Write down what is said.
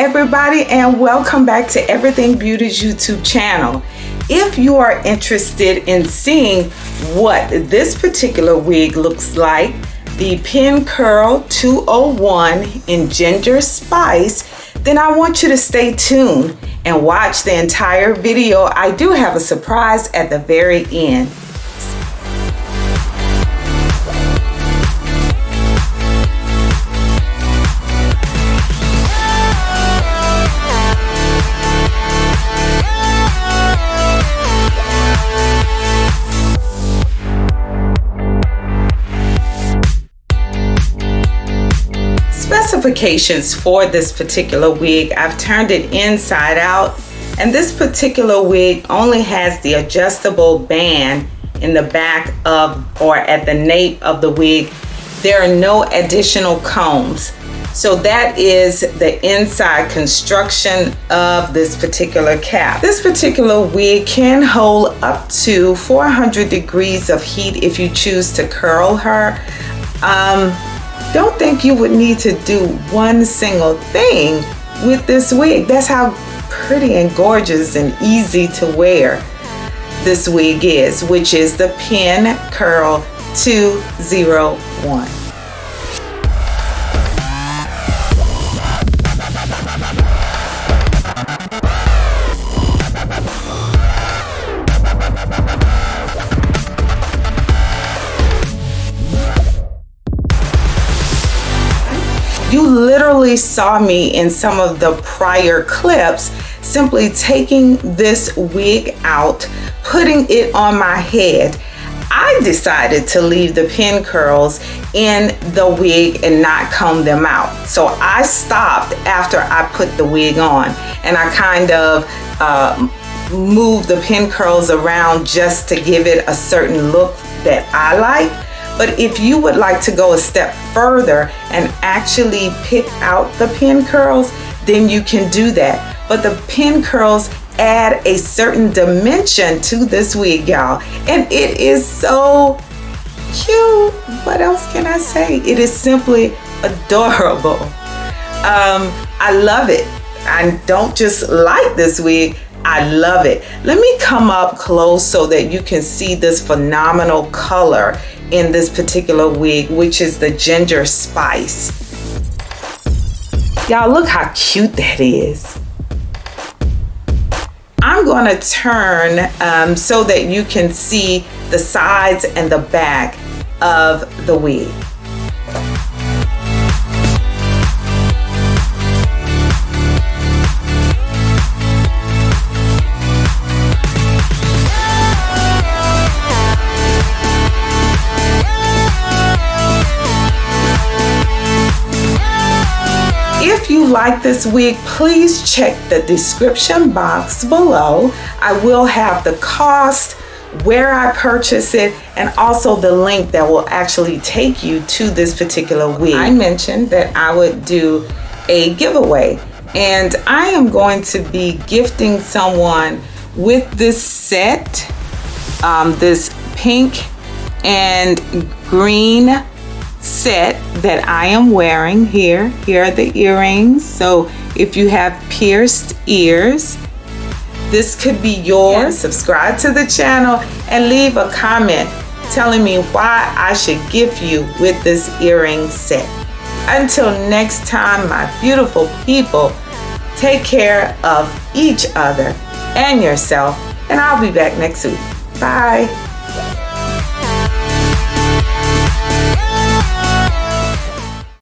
everybody, and welcome back to Everything Beauty's YouTube channel. If you are interested in seeing what this particular wig looks like, the Pin Curl 201 in Ginger Spice, then I want you to stay tuned and watch the entire video. I do have a surprise at the very end. Specifications for this particular wig, I've turned it inside out, and this particular wig only has the adjustable band in the back of or at the nape of the wig. There are no additional combs. So that is the inside construction of this particular cap. This particular wig can hold up to 400 degrees of heat if you choose to curl her. Don't think you would need to do one single thing with this wig. That's how pretty and gorgeous and easy to wear this wig is, which is the Pin Curl 201. You literally saw me in some of the prior clips simply taking this wig out, putting it on my head. I decided to leave the pin curls in the wig and not comb them out. So I stopped after I put the wig on, and I kind of moved the pin curls around just to give it a certain look that I like. But if you would like to go a step further and actually pick out the pin curls, then you can do that. But the pin curls add a certain dimension to this wig, y'all. And it is so cute. What else can I say? It is simply adorable. I love it. I don't just like this wig, I love it. Let me come up close so that you can see this phenomenal color in this particular wig, which is the Ginger Spice. Y'all, look how cute that is. I'm gonna turn so that you can see the sides and the back of the wig. If you like this wig, please check the description box below. I will have the cost, where I purchased it, and also the link that will actually take you to this particular wig. I mentioned that I would do a giveaway, and I am going to be gifting someone with this set, this pink and green set that I am wearing here. Here are the earrings. So if you have pierced ears, this could be yours. Subscribe to the channel and leave a comment telling me why I should gift you with this earring set. Until next time, my beautiful people, take care of each other and yourself, and I'll be back next week. Bye.